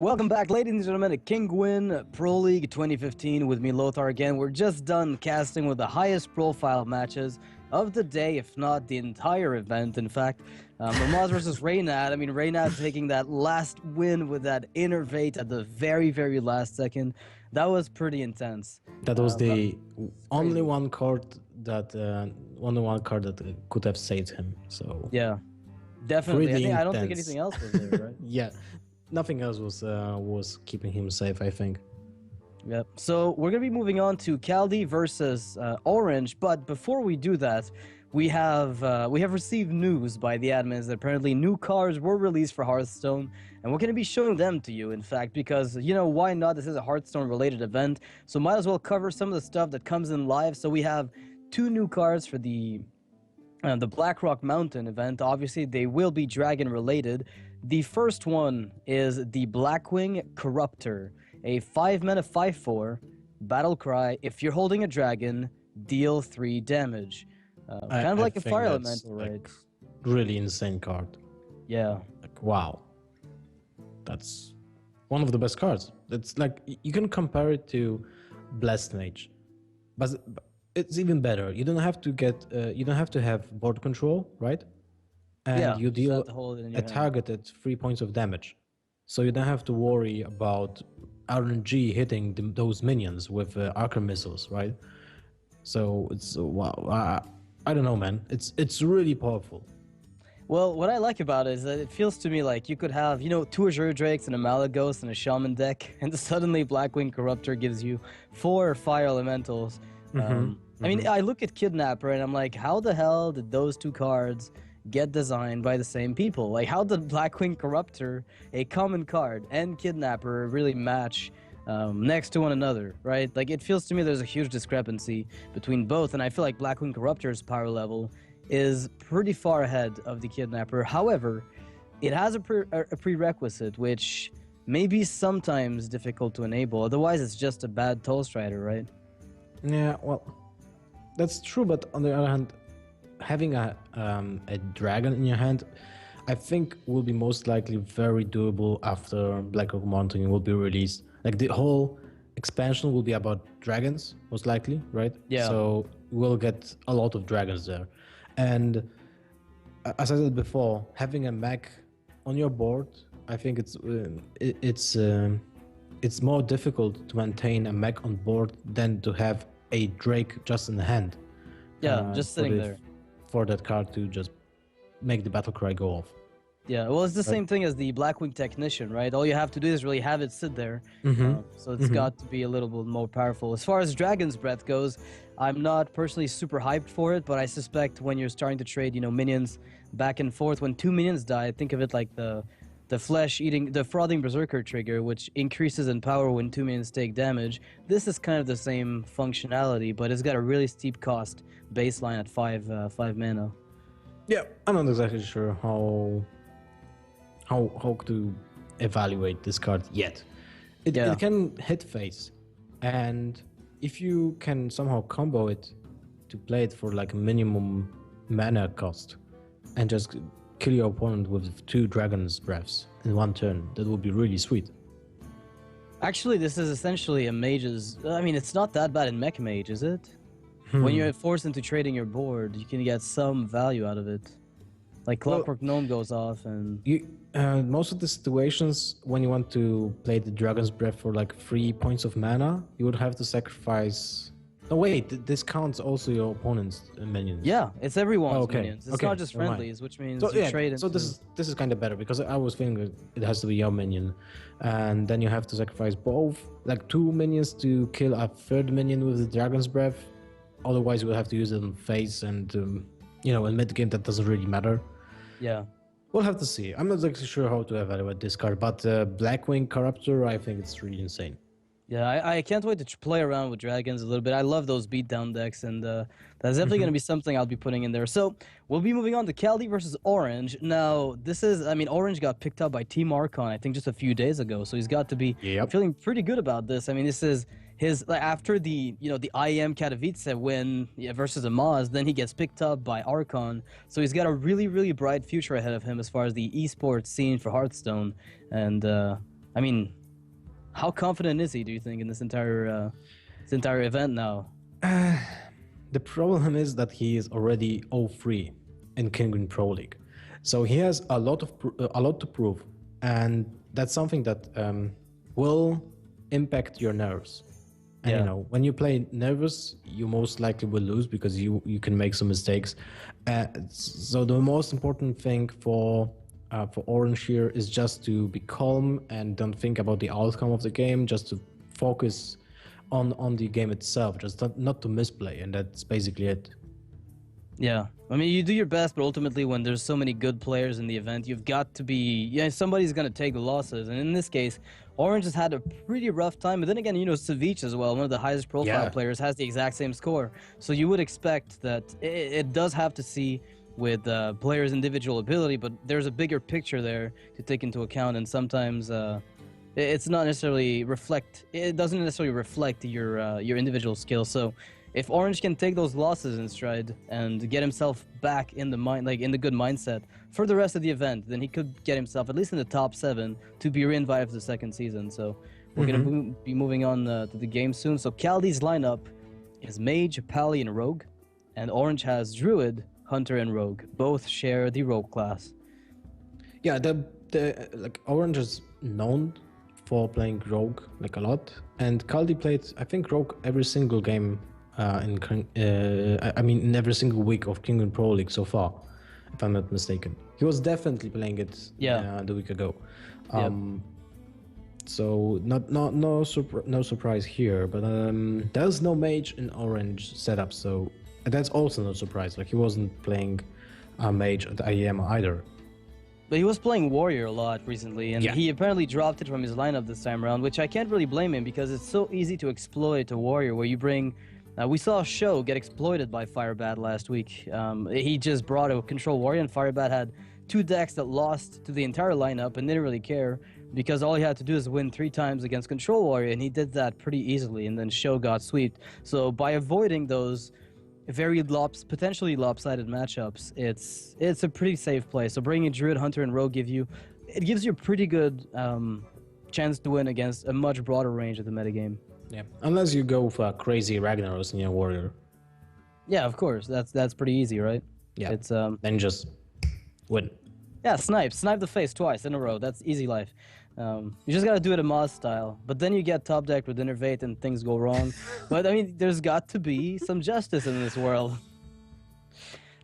Welcome back, ladies and gentlemen, to Kinguin Pro League 2015 with me, Lothar, again. We're just done casting with the highest profile matches of the day, if not the entire event, in fact. Ramaz versus Reynad. I mean, Reynad taking that last win with that innervate at the very, very last second. That was pretty intense. That was the only one card that could have saved him. So yeah, definitely. Really I don't think anything else was there, right? Yeah, nothing else was keeping him safe, I think. Yep. So we're gonna be moving on to Kaldi versus Orange, but before we do that, we have received news by the admins that apparently new cards were released for Hearthstone, and we're gonna be showing them to you, in fact, because you know why not? This is a Hearthstone related event, so might as well cover some of the stuff that comes in live. So we have two new cards for the Blackrock Mountain event. Obviously, they will be dragon related. The first one is the Blackwing Corruptor, a 5-mana 5/4 battle cry. If you're holding a dragon, deal 3 damage. Kind of like a fire elemental, right? Like, really insane card. Yeah. Like, wow. That's one of the best cards. It's like you can compare it to Blessed Mage, but it's even better. You don't have to get you don't have to have board control, right? And yeah, you deal a targeted 3 points of damage, so you don't have to worry about RNG hitting those minions with Archon missiles, right? So it's wow. I don't know, man. It's really powerful. Well, what I like about it is that it feels to me like you could have, you know, 2 Azure Drakes and a Malagos and a Shaman deck, and suddenly Blackwing Corruptor gives you 4 Fire Elementals. I mean, I look at Kidnapper and I'm like, how the hell did those 2 cards get designed by the same people? Like, how did Blackwing Corruptor, a common card, and Kidnapper really match next to one another, right? Like, it feels to me there's a huge discrepancy between both, and I feel like Blackwing Corruptor's power level is pretty far ahead of the Kidnapper. However, it has a prerequisite, which may be sometimes difficult to enable. Otherwise, it's just a bad Toll Strider, right? Yeah, well, that's true, but on the other hand, having a dragon in your hand, I think will be most likely very doable after Blackrock Mountain will be released. Like, the whole expansion will be about dragons, most likely, right? Yeah. So we'll get a lot of dragons there. And as I said before, having a mech on your board, I think it's more difficult to maintain a mech on board than to have a Drake just in the hand. Yeah, just sitting there. For that card to just make the battle cry go off. Yeah, well, it's the same thing as the Blackwing Technician, right? All you have to do is really have it sit there. So it's got to be a little bit more powerful. As far as Dragon's Breath goes, I'm not personally super hyped for it, but I suspect when you're starting to trade, you know, minions back and forth, when 2 minions die, think of it like the Frothing Berserker trigger, which increases in power when 2 minions take damage. This is kind of the same functionality, but it's got a really steep cost baseline at 5 mana. Yeah, I'm not exactly sure how to evaluate this card yet. It can hit face, and if you can somehow combo it to play it for like minimum mana cost and just kill your opponent with 2 Dragon's Breaths in 1 turn, that would be really sweet. Actually, this is essentially a mage's... I mean, it's not that bad in Mech Mage, is it? When you're forced into trading your board, you can get some value out of it. Like Clockwork Gnome goes off and... most of the situations when you want to play the Dragon's Breath for like 3 points of mana, you would have to sacrifice... Oh wait, this counts also your opponent's minions. Yeah, it's everyone's minions. It's not just friendlies, which means you trade into... So this is kind of better, because I was feeling it has to be your minion, and then you have to sacrifice both, like 2 minions to kill a 3rd minion with the Dragon's Breath. Otherwise, you will have to use it on face, and you know, in mid game that doesn't really matter. Yeah. We'll have to see. I'm not exactly sure how to evaluate this card, but Blackwing Corruptor, I think it's really insane. Yeah, I can't wait to play around with dragons a little bit. I love those beatdown decks, and that's definitely going to be something I'll be putting in there. So we'll be moving on to Kaldi versus Orange. Now, this is, I mean, Orange got picked up by Team Archon, I think, just a few days ago. So he's got to be feeling pretty good about this. I mean, this is his, like, after the, you know, the IEM Katowice win versus Amaz, then he gets picked up by Archon. So he's got a really, really bright future ahead of him as far as the esports scene for Hearthstone. And I mean, how confident is he, do you think, in this entire event now? The problem is that he is already 0-3 in Kinguin Pro League, so he has a lot to prove, and that's something that will impact your nerves. And Yeah. you know, when you play nervous, you most likely will lose because you can make some mistakes. So the most important thing for Orange here is just to be calm and don't think about the outcome of the game, just to focus on the game itself, just not to misplay, and that's basically it. Yeah, I mean, you do your best, but ultimately, when there's so many good players in the event, you've got to be, somebody's going to take the losses. And in this case, Orange has had a pretty rough time. But then again, Savich as well, one of the highest profile players, has the exact same score. So you would expect that it does have to see with players' individual ability, but there's a bigger picture there to take into account. And sometimes it's not necessarily it doesn't necessarily reflect your individual skills. So if Orange can take those losses in stride and get himself back in the in the good mindset for the rest of the event, then he could get himself at least in the top 7 to be reinvited for the second season. So we're gonna be moving on to the game soon. So Kaldi's lineup is Mage, Pally, and Rogue, and Orange has Druid, Hunter, and Rogue. Both share the Rogue class. Yeah, the Orange is known for playing Rogue a lot, and Kaldi played, I think, Rogue every single game in every single week of Kinguin Pro League so far, if I'm not mistaken. He was definitely playing it the week ago. So no surprise here, but there's no mage in Orange setup, so that's also no surprise. He wasn't playing mage at IEM either. But he was playing Warrior a lot recently, and he apparently dropped it from his lineup this time around, which I can't really blame him because it's so easy to exploit a Warrior where you bring... we saw a show get exploited by Firebat last week. He just brought a Control Warrior, and Firebat had 2 decks that lost to the entire lineup and didn't really care because all he had to do is win 3 times against Control Warrior, and he did that pretty easily, and then show got swept. So by avoiding those very potentially lopsided matchups, it's a pretty safe play. So bringing Druid, Hunter, and Rogue gives you a pretty good chance to win against a much broader range of the metagame. Yeah, unless you go for a crazy Ragnaros in your Warrior. Yeah, of course. That's pretty easy, right? Yeah. It's then just win. Yeah, snipe the face twice in a row. That's easy life. You just gotta do it a Moz style, but then you get top decked with Innervate and things go wrong. But I mean, there's got to be some justice in this world.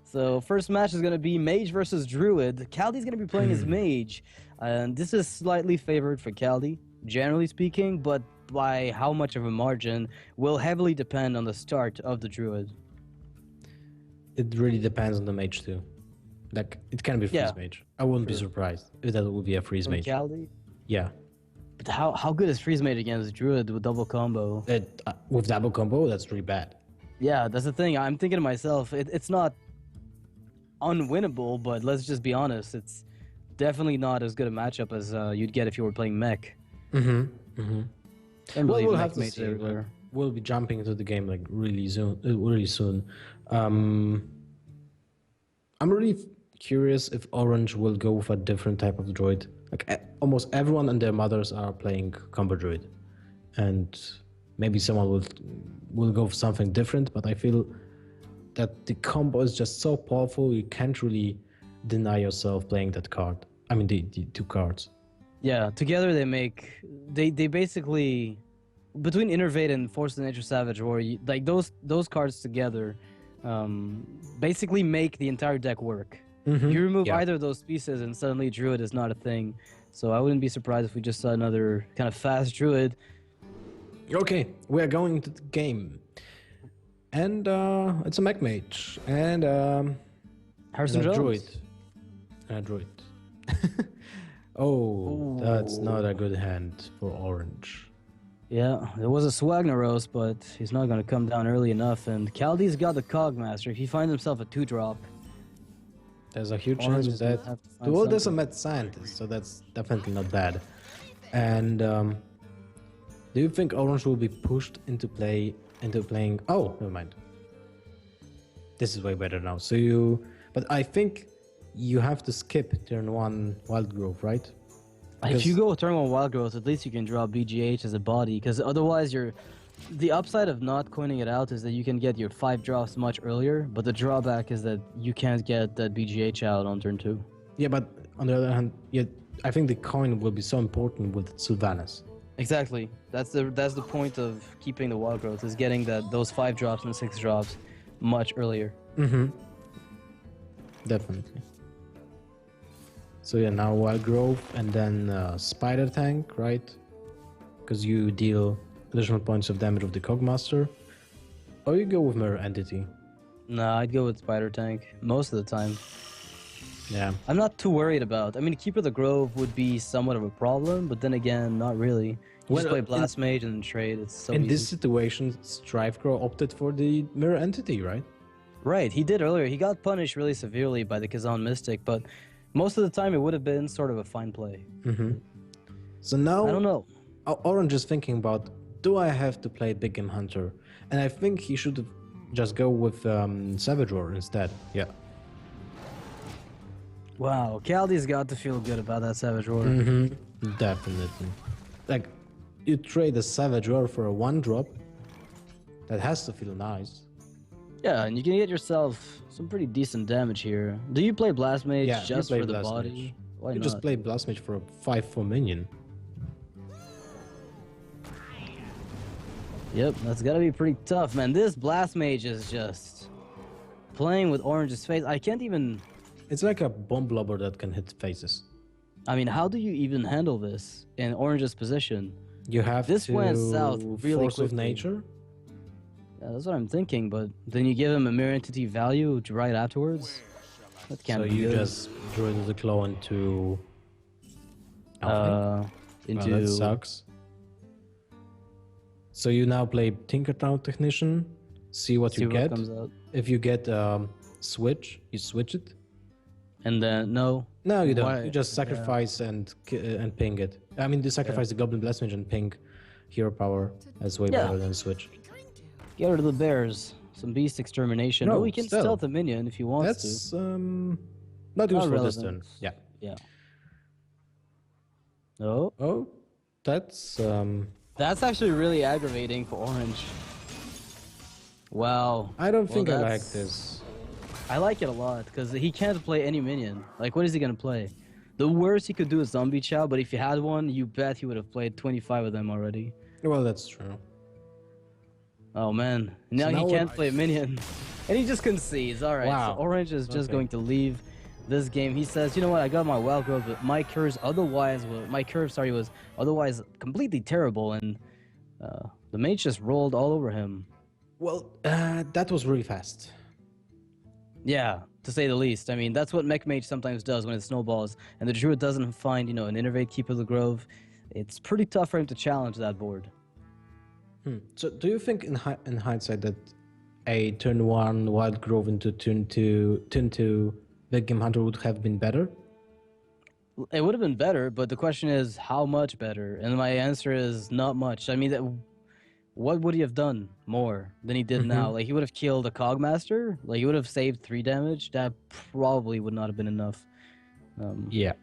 So first match is gonna be Mage versus Druid. Kaldi's gonna be playing as Mage, and this is slightly favored for Kaldi, generally speaking, but by how much of a margin will heavily depend on the start of the Druid. It really depends on the Mage too. It can be freeze mage. I wouldn't be surprised if that would be a freeze mage. Kaldi? Yeah. But how good is freeze mage against Druid with double combo? With double combo, that's really bad. Yeah, that's the thing. I'm thinking to myself, it's not unwinnable, but let's just be honest, it's definitely not as good a matchup as you'd get if you were playing mech. Well, we'll have to see. We'll be jumping into the game really soon. I'm really curious if Orange will go with a different type of druid. Almost everyone and their mothers are playing combo druid, and maybe someone will go for something different. But I feel that the combo is just so powerful, you can't really deny yourself playing that card. I mean, the 2 cards. Yeah, together they basically, between Innervate and Force of Nature Savage War, those cards together basically make the entire deck work. You remove either of those pieces and suddenly Druid is not a thing. So I wouldn't be surprised if we just saw another kind of fast Druid. Okay, we are going into the game. And it's a mech mage and Hearthstone druid. A druid. Oh, that's not a good hand for Orange. Yeah, there was a Swagnaros, but he's not going to come down early enough. And Kaldi's got the Cogmaster. If he finds himself a 2-drop, there's a huge chance that... Well, there's a Mad Scientist, so that's definitely not bad. And do you think Orange will be pushed into playing... Oh, never mind. This is way better now. But I think you have to skip turn 1 Wild Growth, right? If you go turn 1 Wild Growth, at least you can draw BGH as a body, because otherwise the upside of not coining it out is that you can get your 5 drops much earlier, but the drawback is that you can't get that BGH out on turn 2. Yeah, but on the other hand, yeah, I think the coin will be so important with Sylvanas. Exactly. That's the point of keeping the Wild Growth, is getting those 5 drops and 6 drops much earlier. Definitely. So yeah, now Wild Growth and then Spider Tank, right? Because you deal additional points of damage with the Cogmaster. Or you go with Mirror Entity. Nah, I'd go with Spider Tank most of the time. Yeah. I'm not too worried about. I mean, Keeper of the Grove would be somewhat of a problem, but then again, not really. You just play Blast Mage and then trade. It's so in easy. this situation, Strifecrow opted for the Mirror Entity, right? Right, he did earlier. He got punished really severely by the Kazan Mystic, but most of the time it would have been sort of a fine play. So now I don't know. Orange is thinking about, do I have to play Big Game Hunter? And I think he should just go with Savage Roar instead. Yeah. Wow, Kaldi's got to feel good about that Savage Roar. Definitely. Like, you trade a Savage Roar for a 1-drop, that has to feel nice. Yeah, and you can get yourself some pretty decent damage here. Do you play Blast Mage just for the body? Why you not? just play Blast Mage for a 5/4 minion. Yep, that's gotta be pretty tough, man. This Blast Mage is just playing with Orange's face. I can't even... It's like a bomb blobber that can hit faces. I mean, how do you even handle this in Orange's position? You have this to went south really Force of quickly. Nature. Yeah, that's what I'm thinking, but then you give him a Mirror Entity value right afterwards? That can't be good. So you just Druid of the Claw into... Well, that sucks. So you now play Tinkertown Technician, see what you get. Comes out. If you get Switch, you switch it. And then, no. No, you don't. You just sacrifice and ping it. I mean, you sacrifice the Goblin Blast Mage and ping Hero Power. That's way better than Switch. Get rid of the bears. Some Beast Extermination. No, we can stealth a minion if you want to. That's not useful this turn. Yeah. Yeah. Oh. Oh, that's That's actually really aggravating for Orange. Wow. I don't think I like this. I like it a lot because he can't play any minion. Like, what is he gonna play? The worst he could do is Zombie Chow, but if he had one, you bet he would have played 25 of them already. Well, that's true. Oh man, now he can't play a minion. And he just concedes. Alright, wow. So Orange is just going to leave this game. He says, you know what, I got my Wild Growth, but my curve was otherwise completely terrible, and the mage just rolled all over him. Well, that was really fast. Yeah, to say the least. I mean, that's what Mech Mage sometimes does when it snowballs, and the Druid doesn't find, an Innervate Keeper of the Grove. It's pretty tough for him to challenge that board. So do you think in hindsight that a turn 1 Wild Grove into turn 2 Big Game Hunter would have been better? It would have been better, but the question is how much better? And my answer is not much. I mean, what would he have done more than he did now? Like, he would have killed a Cogmaster? Like, he would have saved 3 damage? That probably would not have been enough. Yeah.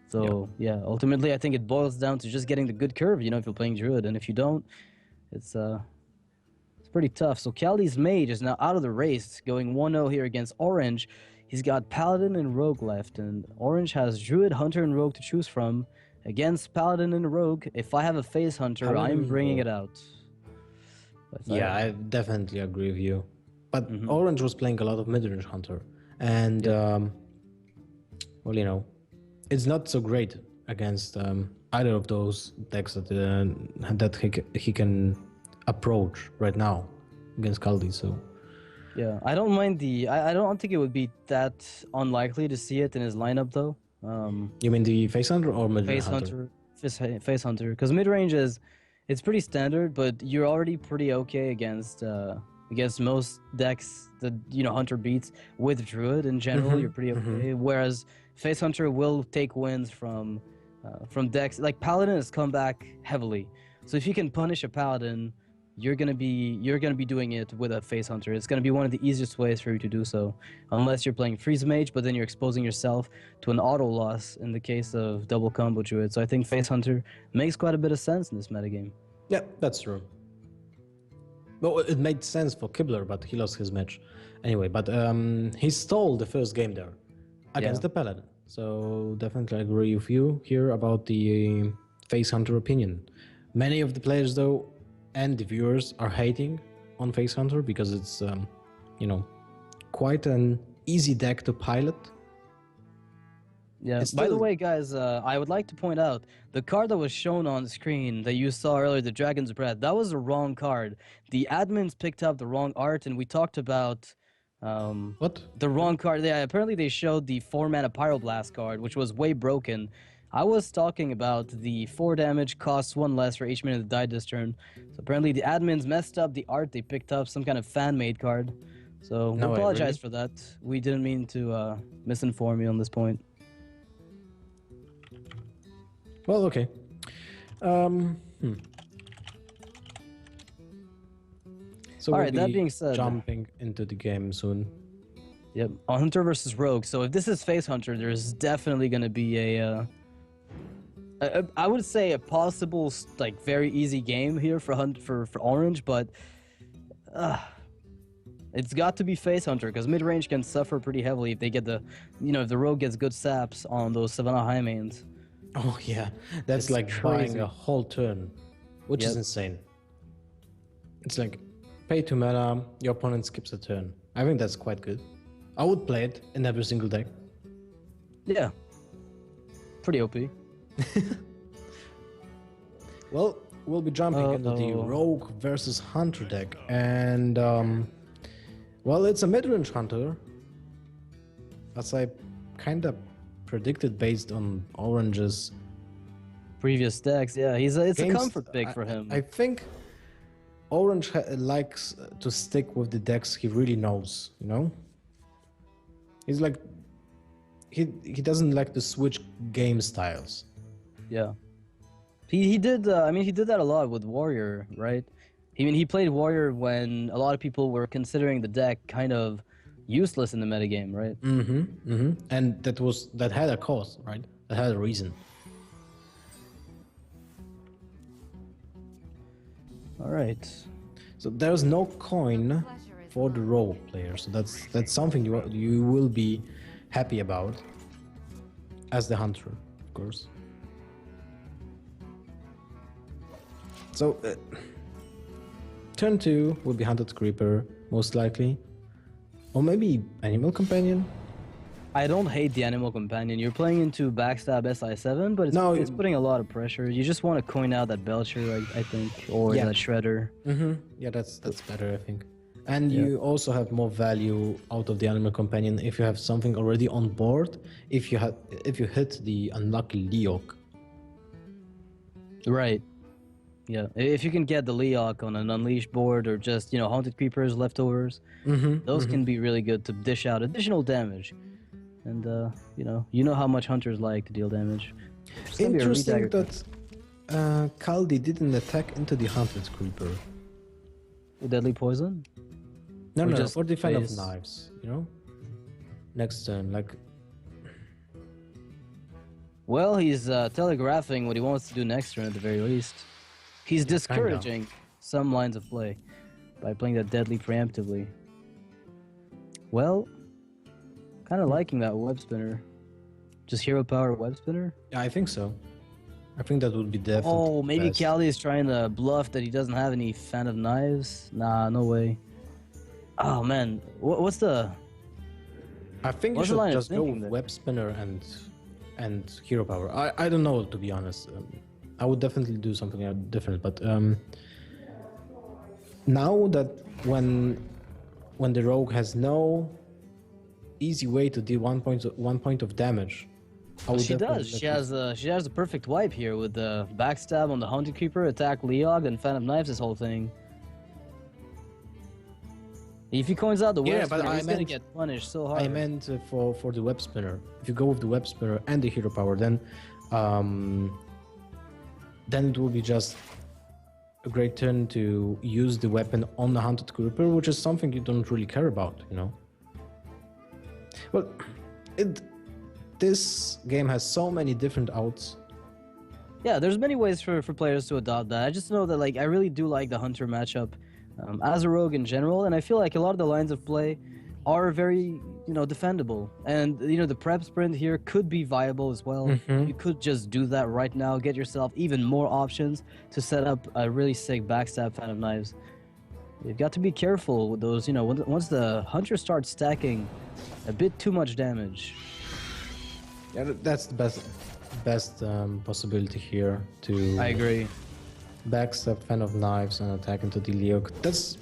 So, yeah, ultimately, I think it boils down to just getting the good curve, if you're playing Druid. And if you don't, it's pretty tough. So Kaldi's Mage is now out of the race, going 1-0 here against Orange. He's got Paladin and Rogue left, and Orange has Druid, Hunter, and Rogue to choose from. Against Paladin and Rogue, if I have a Phase Hunter, I'm bringing it out. Yeah, I definitely agree with you. But Orange was playing a lot of mid-range Hunter, and well, it's not so great against either of those decks that he can approach right now against Kaldi. So yeah, I don't mind I don't think it would be that unlikely to see it in his lineup though. You mean the Face Hunter or mid-range Hunter? Face Hunter, because mid-range it's pretty standard, but you're already pretty okay against most decks that Hunter beats with Druid. In general, you're pretty okay. Whereas Face Hunter will take wins from decks like Paladin has come back heavily. So if you can punish a Paladin you're gonna be doing it with a face hunter. It's gonna be one of the easiest ways for you to do so, unless you're playing freeze mage, but then you're exposing yourself to an auto loss in the case of double combo druid. So I think face hunter makes quite a bit of sense in this metagame. Yeah, that's true. Well, it made sense for Kibler, but he lost his match anyway. But he stole the first game there against the Paladin. So definitely agree with you here about the face hunter opinion. Many of the players though and the viewers are hating on face hunter because it's quite an easy deck to pilot. Yeah. By the way, guys, I would like to point out the card that was shown on screen that you saw earlier, the Dragon's Breath, that was the wrong card. The admins picked up the wrong art, and we talked about what? The wrong card. Yeah, apparently they showed the 4-mana Pyroblast card, which was way broken. I was talking about the 4 damage, costs 1 less for each minute that died this turn. So apparently the admins messed up the art. They picked up some kind of fan-made card. So we apologize for that. We didn't mean to misinform you on this point. Well, okay. So all right, that being said, jumping into the game soon. Yep, Hunter versus Rogue. So if this is face Hunter, there's definitely going to be I would say a possible like very easy game here for Orange, but it's got to be face Hunter because mid range can suffer pretty heavily if they get if the Rogue gets good saps on those Savannah high mains. Oh yeah, that's like buying a whole turn, which is insane. It's like pay 2 mana, your opponent skips a turn. I think that's quite good. I would play it in every single deck. Yeah, pretty OP. Well, we'll be jumping into the Rogue versus Hunter deck, and well, it's a mid-range Hunter, as I kind of predicted based on Orange's previous decks. Yeah, it's a comfort pick for him. I think Orange likes to stick with the decks he really knows. He's like he doesn't like to switch game styles. Yeah, he did. He did that a lot with Warrior, right? He played Warrior when a lot of people were considering the deck kind of useless in the metagame, right? And that had a cause, right? That had a reason. All right. So there's no coin for the Rogue player, so that's something you will be happy about as the Hunter, of course. So turn 2 will be Hunted Creeper, most likely. Or maybe Animal Companion? I don't hate the Animal Companion. You're playing into Backstab SI7, but it's putting a lot of pressure. You just want to coin out that Belcher, I think, or that Shredder. Yeah, that's better, I think. And you also have more value out of the Animal Companion if you have something already on board. If you hit the unlucky Leok. Right. Yeah, if you can get the Leok on an Unleashed board or just, Haunted Creepers, leftovers, those can be really good to dish out additional damage. And, you know how much Hunters like to deal damage. Interesting that Kaldi didn't attack into the Haunted Creeper. Deadly Poison? No, for the Fan of Knives, Next turn, like... Well, he's telegraphing what he wants to do next turn at the very least. He's discouraging some lines of play by playing that Deadly preemptively. Well, kind of liking that Web Spinner. Just Hero Power Web Spinner? Yeah, I think so. I think that would be definitely Oh, maybe Kaldi is trying to bluff that he doesn't have any Fan of Knives? Nah, no way. Oh, man. What's the... I think you should just go with Web Spinner and Hero Power. I don't know, to be honest. I would definitely do something different, but now that when the Rogue has no easy way to deal 1 point of damage, she does. She has a perfect wipe here with the backstab on the Haunted Creeper, attack Leog, and Fan of Knives. This whole thing. If he coins out the Web Spinner, he's gonna get punished so hard. I meant for the Web Spinner. If you go with the Web Spinner and the Hero Power, then it will be just a great turn to use the weapon on the hunted grouper, which is something you don't really care about, you know. Well, this game has so many different outs. Yeah, there's many ways for players to adopt that. I just know that like I really do like the hunter matchup as a rogue in general, and I feel like a lot of the lines of play are very, you know, defendable. And you know, the prep sprint here could be viable as well. You could just do that right now, get yourself even more options to set up a really sick backstab fan of knives. You've got to be careful with those, you know, once the hunter starts stacking a bit too much damage. Yeah, that's the best possibility here to. I agree. Backstab fan of knives and attack into the Leok. That's.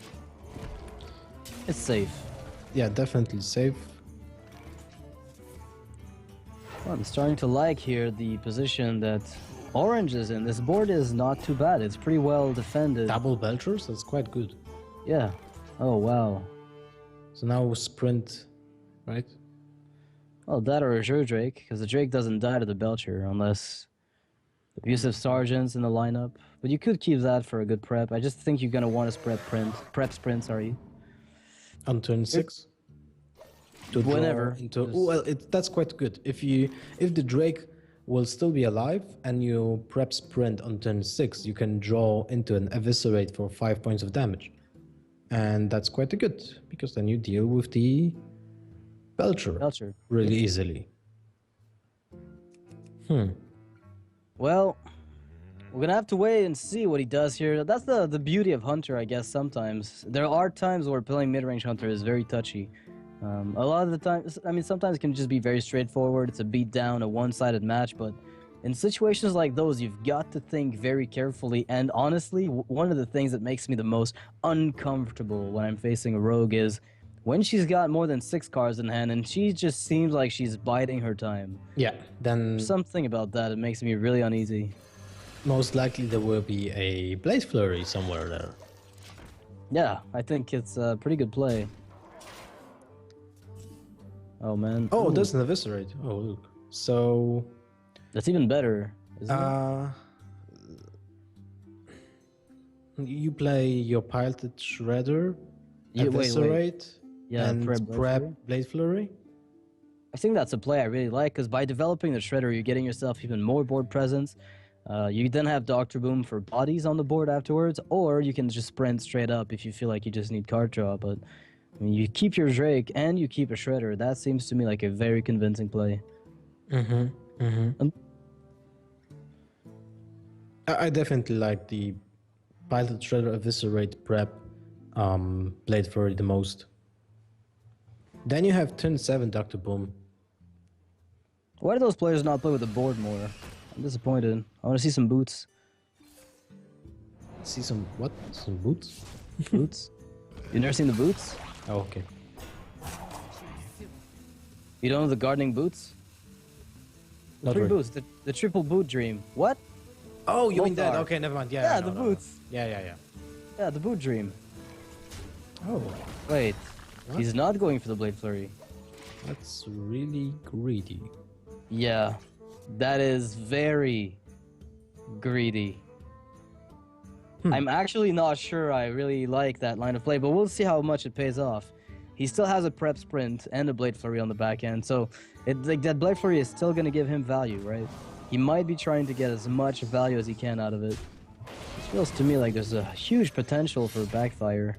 It's safe. Yeah, definitely safe. Well, I'm starting to like here the position that Orange is in. This board is not too bad. It's pretty well defended. Double Belchers? That's quite good. Yeah. Oh, wow. So now sprint, right? Well, that or a Azure Drake, because the Drake doesn't die to the Belcher unless abusive Sergeant's in the lineup. But you could keep that for a good prep. I just think you're going to want to prep sprint, sorry. On turn 6? Whenever. Well, that's quite good. If the Drake will still be alive and you prep sprint on turn 6, you can draw into an eviscerate for 5 points of damage. And that's quite good, because then you deal with the Belcher really easily. Well, we're gonna have to wait and see what he does here. That's the beauty of Hunter, I guess. Sometimes there are times where playing mid-range Hunter is very touchy. A lot of the times, I mean, sometimes it can just be very straightforward. It's a beat down, a one-sided match. But in situations like those, you've got to think very carefully. And honestly, one of the things that makes me the most uncomfortable when I'm facing a rogue is when she's got more than 6 cards in hand and she just seems like she's biding her time. Yeah, then Something about that, it makes me really uneasy. Most likely there will be a Blade Flurry somewhere there. Yeah, I think it's a pretty good play. Oh, man. Oh, Ooh. there's an Eviscerate. Oh, look. So... That's even better, isn't it? You play your Piloted Shredder, Eviscerate, and prep Blade Flurry? I think that's a play I really like, because by developing the Shredder, you're getting yourself even more board presence. You then have Dr. Boom for bodies on the board afterwards, or you can just sprint straight up if you feel like you just need card draw. But I mean, you keep your Drake and you keep a Shredder. That seems to me like a very convincing play. I definitely like the Pilot Shredder Eviscerate prep Blade Flurry the most. Then you have turn 7 Dr. Boom. Why do those players not play with the board more? I'm disappointed. I want to see some boots. See some what? Some boots? Boots? You never seen the boots? Oh, okay. You don't know the gardening boots? Not Three really. boots. The triple boot dream. What? Oh, you mean that? Lothar. Okay, never mind. Yeah, Yeah, no, the no, no. boots. Yeah. Yeah, the boot dream. Oh, Wait. What? He's not going for the Blade Flurry. that's really greedy. Yeah. That is very greedy. I'm actually not sure I really like that line of play, but we'll see how much it pays off. He still has a prep sprint and a Blade Flurry on the back end, so like that Blade Flurry is still going to give him value, right? He might be trying to get as much value as he can out of it. It feels to me like there's a huge potential for backfire.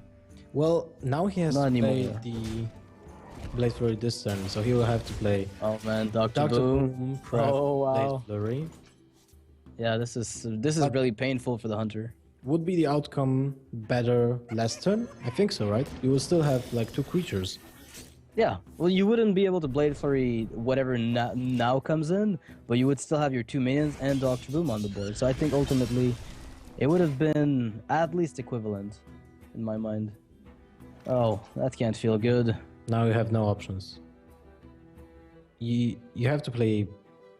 Well, now he has Not to play anymore. the Blade Flurry this turn, so he will have to play Oh man, Dr. Dr. Boom. Boom, prep, Oh wow. Blade Flurry. Yeah, this is But- really painful for the hunter. Would be the outcome better last turn? I think so, right? You will still have like 2 creatures. Yeah, well, you wouldn't be able to Blade Flurry whatever now comes in, but you would still have your 2 minions and Dr. Boom on the board. So I think ultimately it would have been at least equivalent in my mind. Oh, that can't feel good. Now you have no options. You have to play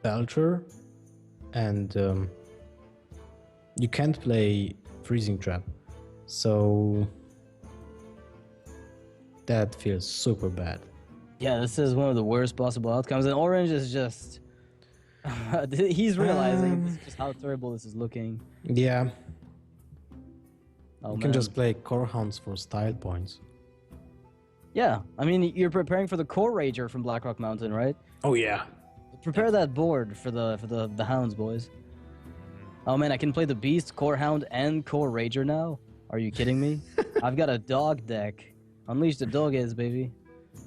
Belcher, and you can't play Freezing Trap. So that feels super bad. Yeah, this is one of the worst possible outcomes, and Orange is just... he's realizing just how terrible this is looking. Yeah. Oh, You can man. just play Core Hounds for style points. Yeah, I mean, you're preparing for the Core Rager from Blackrock Mountain, right? Oh yeah. Prepare that board for the Hounds, boys. Oh man, I can play the Beast, Core Hound, and Core Rager now? Are you kidding me? I've got a dog deck. Unleash the dog is, baby.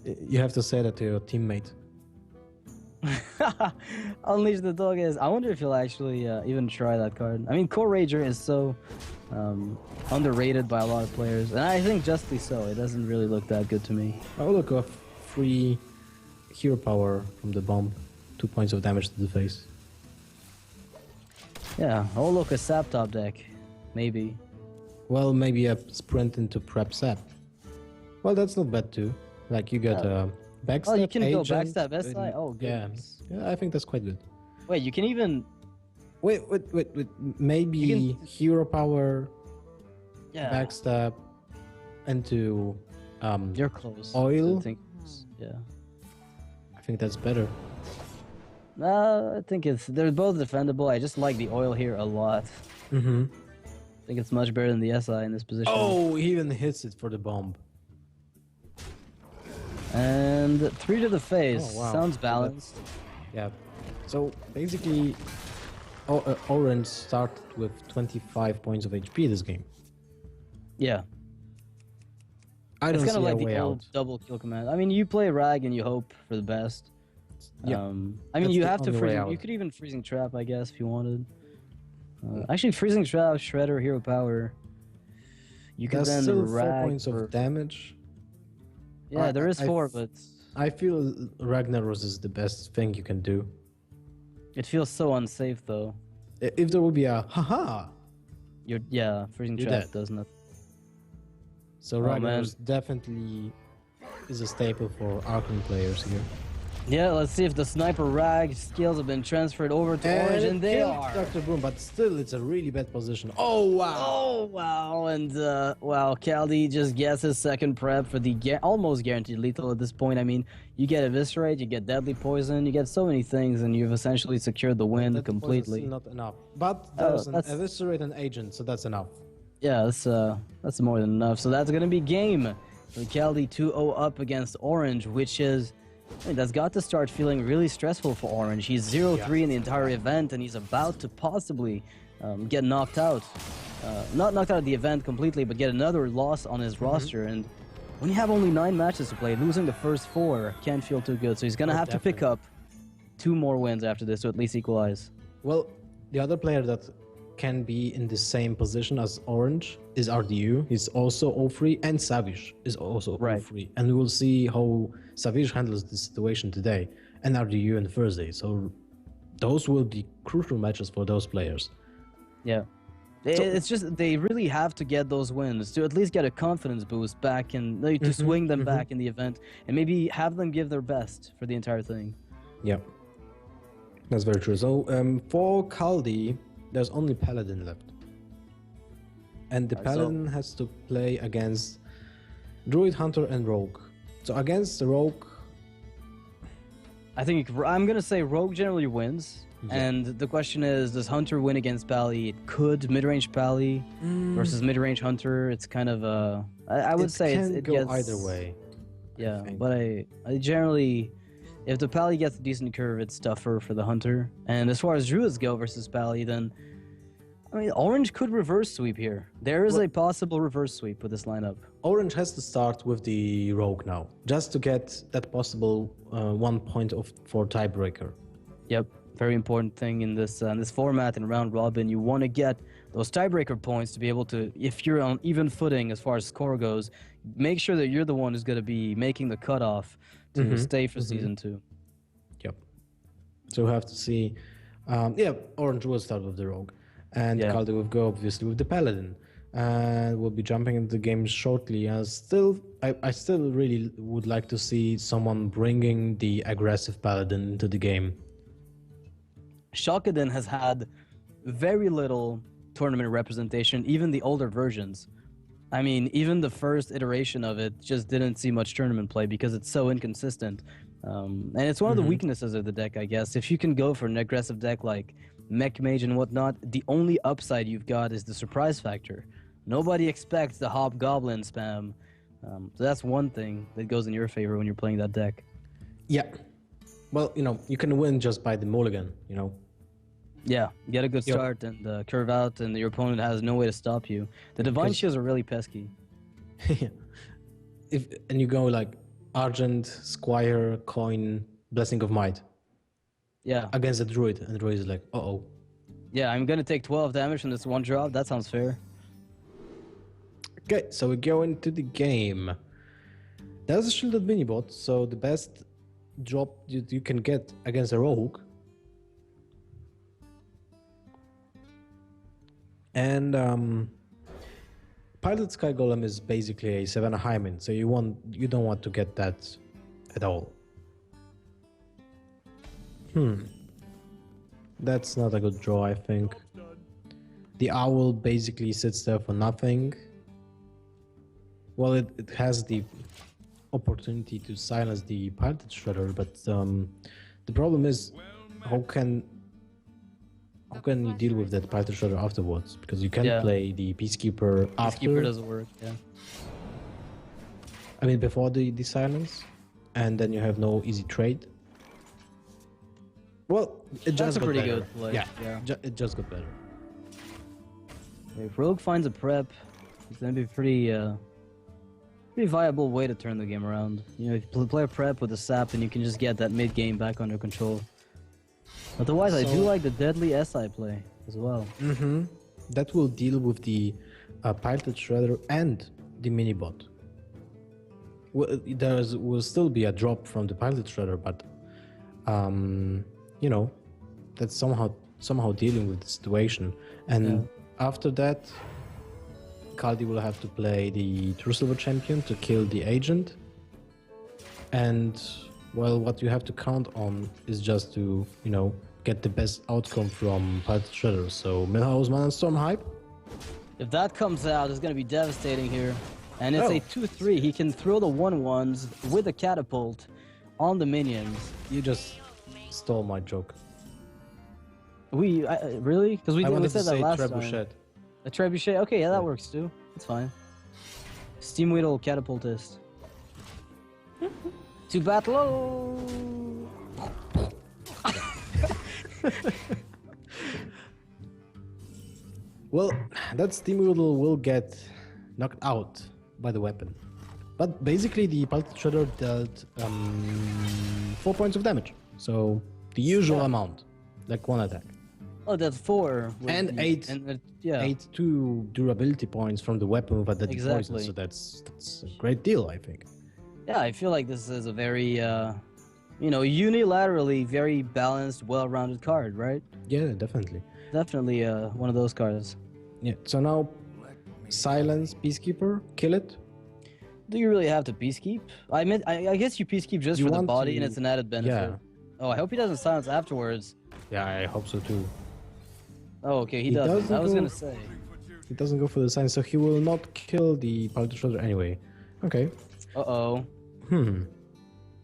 You have to say that to your teammate. Unleash the dog is. I wonder if he'll actually even try that card. I mean, Core Rager is so underrated by a lot of players, and I think justly so. It doesn't really look that good to me. Oh look, a free hero power from the bomb. 2 points of damage to the face. Yeah. Oh look, a sap top deck. Maybe. Well, maybe a sprint into prep sap. Well, that's not bad too. Like you get a backstab. Oh, you can go agent, backstab SI? Oh, yeah. goodness. Yeah, I think that's quite good. Wait, you can even... Wait. Maybe hero power, Yeah. backstab into You're close. oil. Yeah. I think that's better. I think they're both defendable. I just like the oil here a lot. Mm-hmm. I think it's much better than the SI in this position. Oh, he even hits it for the bomb. And 3 to the face. Oh, wow. Sounds balanced. Yeah. So basically, Orange started with 25 points of HP this game. Yeah. I don't It's kind see of a like way the out. old double kill command. I mean, you play Rag and you hope for the best. Yeah. I mean, That's you the have to only way freeze. out. You could even freezing trap, I guess, if you wanted. Actually, freezing trap, shredder, hero power. You could There's then still Rag 4 points for... of damage. Yeah, there is 4, but I feel Ragnaros is the best thing you can do. it feels so unsafe though. If there would be a haha, Freezing You're trap dead. does not. so Oh, man. Ragnaros definitely is a staple for Archon players here. Yeah, let's see if the sniper Rag skills have been transferred over to Orange, and they killed are. Dr. Boom, but still, it's a really bad position. Oh wow! Oh wow! And wow, Kaldi just gets his second prep for the almost guaranteed lethal at this point. I mean, you get eviscerate, you get deadly poison, you get so many things, and you've essentially secured the win That completely. was not enough. But there's an that's- eviscerate and agent, so that's enough. Yeah, that's more than enough. So that's gonna be game. For Kaldi 2-0 up against Orange, which is. I mean, that's got to start feeling really stressful for Orange. He's 0-3 in the entire event, and he's about to possibly get knocked out. Not knocked out of the event completely, but get another loss on his roster. And when you have only 9 matches to play, losing the first 4 can't feel too good. So he's going to have to pick up 2 more wins after this to at least equalize. Well, the other player that can be in the same position as Orange is RDU. He's also 0-3, and Savage is also 0-3. And we will see how Savage handles the situation today, and RDU on Thursday. So those will be crucial matches for those players. Yeah. It's just they really have to get those wins to at least get a confidence boost back and to swing them back in the event and maybe have them give their best for the entire thing. Yeah, that's very true. So for Kaldi, there's only Paladin left. And the Paladin has to play against Druid, Hunter, and Rogue. So against the Rogue... I think I'm going to say Rogue generally wins. Yeah. And the question is, does Hunter win against Pally? It could. Mid-range Pally versus mid-range Hunter. It's kind of a... I would say it go gets... either way. Yeah, but I generally... If the Pally gets a decent curve, it's tougher for the Hunter. And as far as Druids go versus Pally, then... I mean, Orange could reverse sweep here. There is a possible reverse sweep with this lineup. Orange has to start with the Rogue now, just to get that possible 1 point for tiebreaker. Yep, very important thing in this format and round robin. You want to get those tiebreaker points to be able to, if you're on even footing as far as score goes, make sure that you're the one who's going to be making the cutoff to stay for season 2. Yep. So we have to see. Orange will start with the Rogue. And Kaldi will go obviously with the Paladin, and we'll be jumping into the game shortly. I still really would like to see someone bringing the aggressive Paladin into the game. Shakaden has had very little tournament representation, even the older versions. I mean, even the first iteration of it just didn't see much tournament play because it's so inconsistent. And it's one of the weaknesses of the deck, I guess. If you can go for an aggressive deck like Mech Mage and whatnot, the only upside you've got is the surprise factor. Nobody expects the Hobgoblin spam. So that's one thing that goes in your favor when you're playing that deck. Yeah. Well, you can win just by the mulligan, Yeah, get a good start and curve out, and your opponent has no way to stop you. The Divine Shields are really pesky. Yeah. And you go like Argent, Squire, Coin, Blessing of Might. Yeah. Against the Druid, and the Druid is like, uh-oh. Yeah, I'm gonna take 12 damage from this one drop. That sounds fair. Okay, so we go into the game. There's a shielded minibot, so the best drop you can get against a rogue. And Pilot Sky Golem is basically a Savannah Hymen, so you don't want to get that at all. That's not a good draw, I think. The owl basically sits there for nothing. Well, it has the opportunity to silence the Piloted Shredder, but the problem is how can you deal with that Piloted Shredder afterwards? Because you can't play the Peacekeeper after. Peacekeeper doesn't work, yeah. I mean, before the silence, and then you have no easy trade. Well, it just got better. That's a pretty good play. Yeah. It just got better. If Rogue finds a prep, it's gonna be a pretty viable way to turn the game around. If you play a prep with a sap, and you can just get that mid game back under control. Otherwise, I do like the deadly SI play as well. That will deal with the Piloted Shredder and the minibot. Well, there will still be a drop from the Piloted Shredder, but that's somehow dealing with the situation. And after that, Kaldi will have to play the True Silver Champion to kill the agent. And, well, what you have to count on is just to, get the best outcome from Piloted Shredder. So, Milhouse Mana Storm hype? If that comes out, it's going to be devastating here. And it's a 2-3. He can throw the 1/1s with a catapult on the minions. You just stole my joke. Really? Because we said that last time. A trebuchet? Okay, yeah, that works too. It's fine. Steam Weedle catapultist. To battle! Well, that Steam Weedle will get knocked out by the weapon. But basically, the Piloted Shredder dealt 4 points of damage. So, the usual amount. Like one attack. Oh, that's 4. And 8 durability points from the weapon with a deadly poison. So that's a great deal, I think. Yeah, I feel like this is a very, unilaterally very balanced, well-rounded card, right? Yeah, definitely. Definitely one of those cards. Yeah, so now silence Peacekeeper, kill it. Do you really have to Peacekeep? I guess you Peacekeep just for the body and it's an added benefit. Yeah. Oh, I hope he doesn't silence afterwards. Yeah, I hope so too. Oh, okay, he doesn't. I was gonna say. He doesn't go for the sign, so he will not kill the Piloted Shredder anyway. Okay. Uh-oh.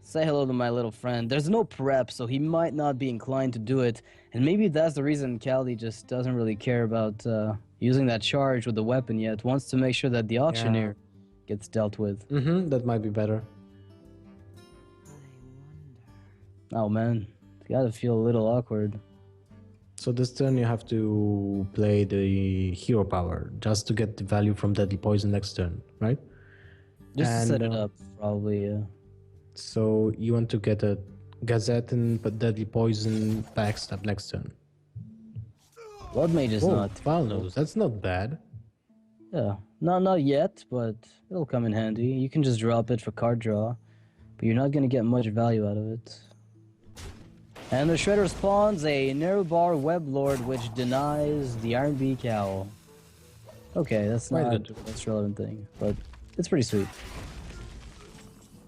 Say hello to my little friend. There's no prep, so he might not be inclined to do it. And maybe that's the reason Kaldi just doesn't really care about using that charge with the weapon yet. Wants to make sure that the Auctioneer gets dealt with. That might be better. Oh, man. It's gotta feel a little awkward. So this turn you have to play the hero power just to get the value from deadly poison next turn, right? Just to set it up, probably, yeah. So you want to get a Gazettin, but deadly poison backstab next turn. Blood Mage is not. Valnos, that's not bad. Yeah, not yet, but it'll come in handy. You can just drop it for card draw, but you're not gonna get much value out of it. And the Shredder spawns a narrow bar Web Lord, which denies the Iron Beak Owl. Okay, that's not the most relevant thing, but it's pretty sweet.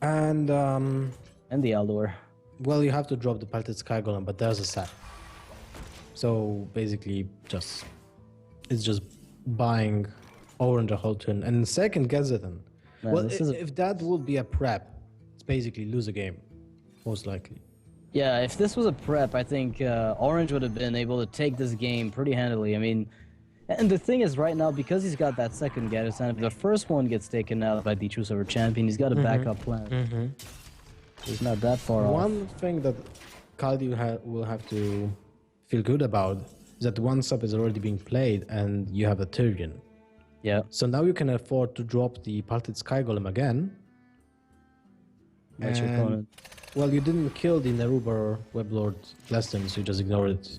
And the Aldor. Well, you have to drop the Piloted Sky Golem, but there's a sack. So basically, it's just buying Orange a whole turn, and second Gazettin. Well, if that would be a prep, it's basically lose a game, most likely. Yeah, if this was a prep, I think Orange would have been able to take this game pretty handily. I mean, And the thing is, right now, because he's got that second Gadgetzan, if the first one gets taken out by the Choose Over Champion, he's got a backup plan. He's not that far off. One thing that Kaldi will have to feel good about is that one sub is already being played and you have a Tyrion. Yeah. So now you can afford to drop the Parted Sky Golem again. That's your opponent. Well, you didn't kill the Neruber Weblord last time, so you just ignored it.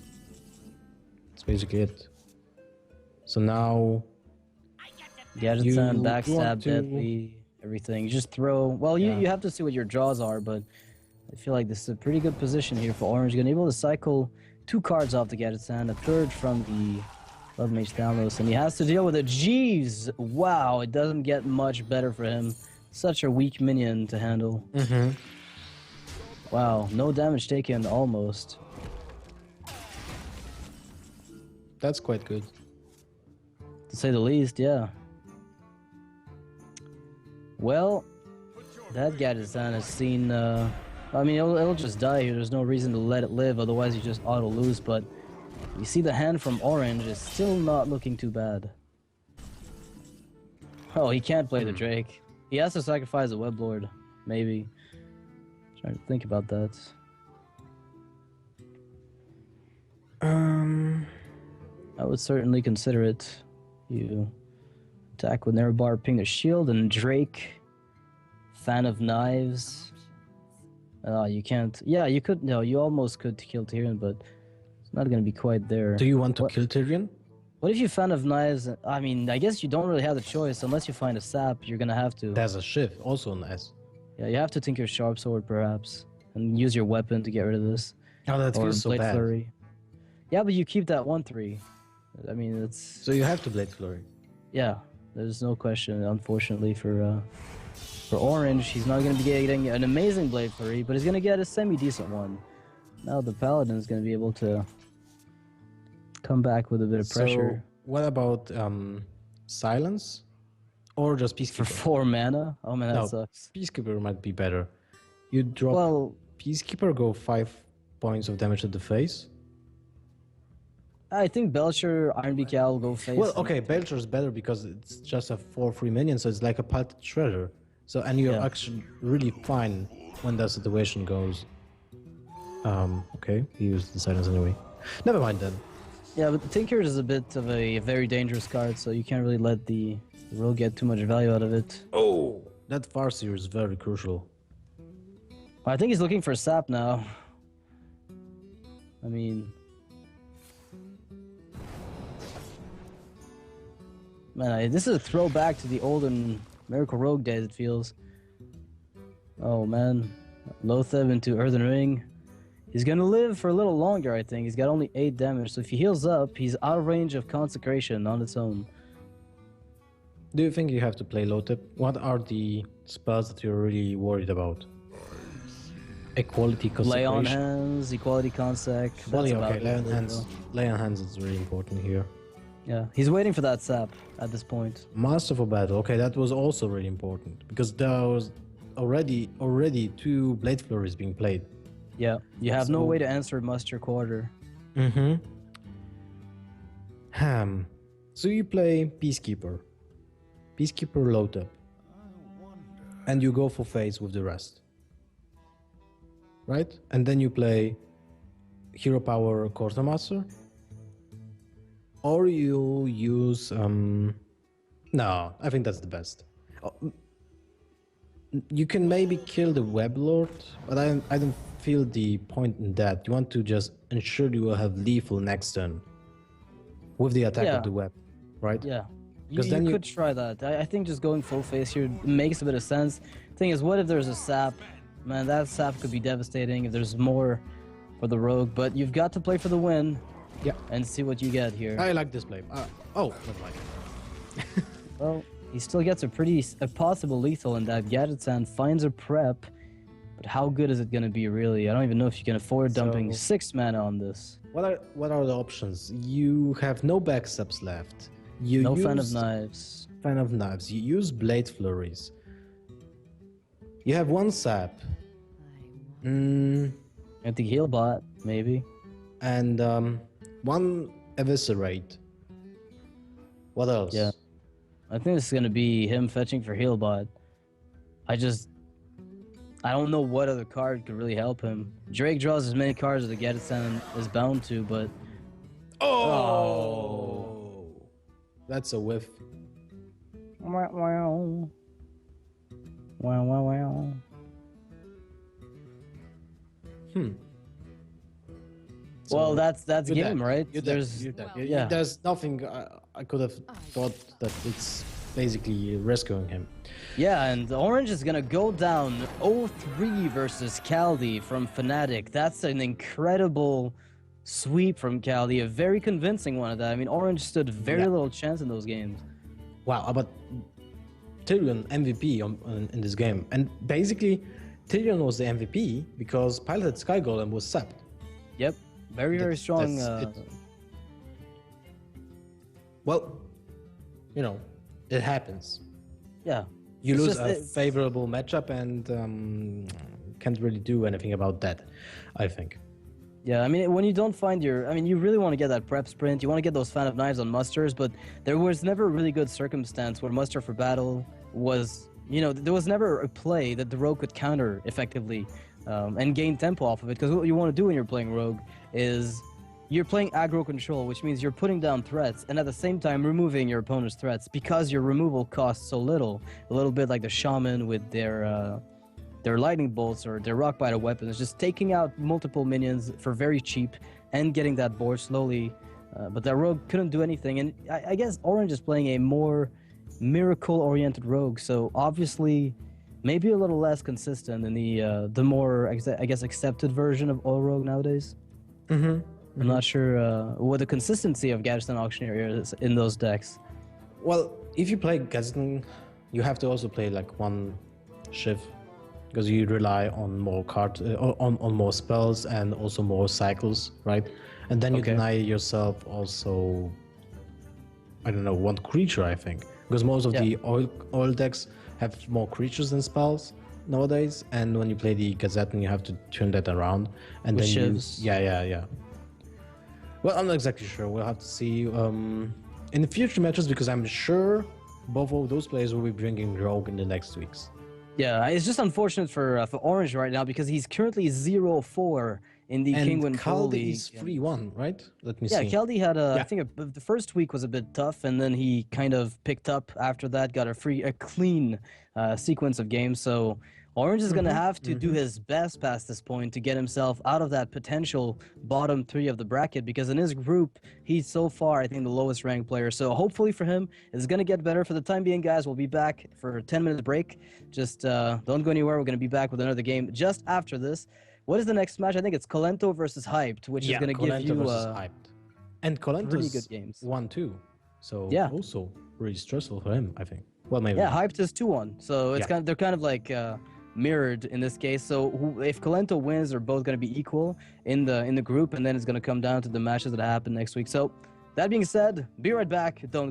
That's basically it. So now... Gadgetzan, backstab, deadly, everything. You just throw... Well, you have to see what your draws are, but I feel like this is a pretty good position here for Orange. You're going to be able to cycle 2 cards off the Gadgetzan, a third from the Love Mage Downloads, and he has to deal with it. Jeez! Wow, it doesn't get much better for him. Such a weak minion to handle. Wow, no damage taken, almost. That's quite good. To say the least, yeah. Well, that Gadgetzan has seen... I mean, it'll just die here. There's no reason to let it live, otherwise you just auto-lose, but... You see the hand from Orange is still not looking too bad. Oh, he can't play the Drake. He has to sacrifice a Weblord, maybe. Trying to think about that. I would certainly consider it. You attack with Nerubar, ping the shield, and Drake, Fan of Knives. You can't. Yeah, you could. No, you almost could kill Tyrion, but it's not going to be quite there. Do you want to kill Tyrion? What if you Fan of Knives? I mean, I guess you don't really have the choice unless you find a sap. You're going to have to. There's a shift, also nice. Yeah, you have to tinker Sharp Sword perhaps, and use your weapon to get rid of this. Oh, that feels so bad. Flurry. Yeah, but you keep that 1/3. I mean, it's... So you have to Blade Flurry. Yeah, there's no question, unfortunately, for Orange. He's not going to be getting an amazing Blade Flurry, but he's going to get a semi-decent one. Now the Paladin is going to be able to come back with a bit of pressure. So what about Silence? Or just Peacekeeper? For 4 mana? Oh man, that sucks. Peacekeeper might be better. You drop Peacekeeper, go 5 points of damage to the face. I think Belcher, Iron Beak Owl go face. Well, okay, Belcher is better because it's just a 4/3 minion, so it's like a Parted Shredder. So, and you're actually really fine when that situation goes. Okay, he used the Silence anyway. Never mind then. Yeah, but Tinker is a bit of a very dangerous card, so you can't really let the rogue get too much value out of it. Oh, that Farseer is very crucial. I think he's looking for sap now. I mean... Man, this is a throwback to the olden Miracle Rogue days, it feels. Oh man, Lotheb into Earthen Ring. He's gonna live for a little longer, I think. He's got only 8 damage, so if he heals up, he's out of range of Consecration on its own. Do you think you have to play Lotheb? What are the spells that you're really worried about? Equality Consecration? Lay on Hands, Equality Consec. Well, yeah, okay, Lay on Hands is really important here. Yeah, he's waiting for that sap at this point. Master for Battle, okay, that was also really important because there was already 2 Blade Flurries being played. Yeah, you have no way to answer Muster Quarter. So you play Peacekeeper Lotheb, and you go for face with the rest, right? And then you play Hero Power Quartermaster. Or you use... No, I think that's the best. You can maybe kill the Weblord, but I don't feel the point in that. You want to just ensure you will have lethal next turn with the attack of the web, right? Yeah, you could try that. I think just going full face here makes a bit of sense. Thing is, what if there's a sap? Man, that sap could be devastating if there's more for the rogue, but you've got to play for the win. Yeah, and see what you get here. I like this play. Never mind. Well, he still gets a possible lethal in that. Gadgetzan finds a prep, but how good is it going to be really? I don't even know if you can afford dumping 6 mana on this. What are the options? You have no backsteps left. No Fan of Knives. Fan of Knives. You use Blade Flurries. You have 1 sap. I think heal bot, maybe. And 1 Eviscerate. What else? Yeah. I think it's going to be him fetching for heal bot. I don't know what other card could really help him. Drake draws as many cards as the Gettyston is bound to, but... Oh! That's a whiff. Wow, wow. Wow, wow, wow. Well, that's game, right? There's nothing I could have thought that it's basically rescuing him. Yeah, and Orange is gonna go down 0-3 versus Kaldi from Fnatic. That's an incredible sweep from Kaldi, a very convincing one of that. I mean, Orange stood very little chance in those games. Wow, but Tyrion MVP in this game, and basically Tyrion was the MVP because Piloted Sky Golem was sapped. Yep, very strong. Well, you know, it happens. Yeah. You lose a favorable matchup and can't really do anything about that, I think. Yeah, I mean, when you don't find you really want to get that prep sprint, you want to get those Fan of Knives on musters, but there was never a really good circumstance where muster for battle was, there was never a play that the rogue could counter effectively and gain tempo off of it, because what you want to do when you're playing rogue is you're playing aggro control, which means you're putting down threats and at the same time removing your opponent's threats because your removal costs so little. A little bit like the shaman with their lightning bolts or their rock biter weapons, just taking out multiple minions for very cheap and getting that board slowly. But that rogue couldn't do anything. And I guess Orange is playing a more miracle-oriented rogue, so obviously maybe a little less consistent in the more, I guess, accepted version of all rogue nowadays. I'm not sure what the consistency of Gadsden Auctioneer is in those decks. Well, if you play Gadsden, you have to also play like one Shiv, because you rely on more cards, on more spells and also more cycles, right? And then you deny yourself also, I don't know, one creature, I think, because most of the oil decks have more creatures than spells nowadays. And when you play the Gazetton, you have to turn that around. And with then Shivs. Yeah. Well, I'm not exactly sure. We'll have to see in the future matches, because I'm sure both of those players will be bringing Rogue in the next weeks. Yeah, it's just unfortunate for Orange right now because he's currently 0-4 in the Kinguin Pro League. Kaldi is 3-1, right? Let me see. Yeah, Kaldi had I think the first week was a bit tough, and then he kind of picked up after that, got a clean sequence of games. So Orange is going to have to do his best past this point to get himself out of that potential bottom 3 of the bracket, because in his group, he's so far, I think, the lowest ranked player. So hopefully for him, it's going to get better. For the time being, guys, we'll be back for a 10-minute break. Just don't go anywhere. We're going to be back with another game just after this. What is the next match? I think it's Kolento versus Hyped, which is going to give you Hyped. And Kolento's pretty good games. 1-2. So yeah, also really stressful for him, I think. Well, maybe. Yeah, Hyped is 2-1. So it's they're kind of like mirrored in this case. So if Kolento wins, they're both going to be equal in the group, and then it's going to come down to the matches that happen next week. So that being said, be right back. Don't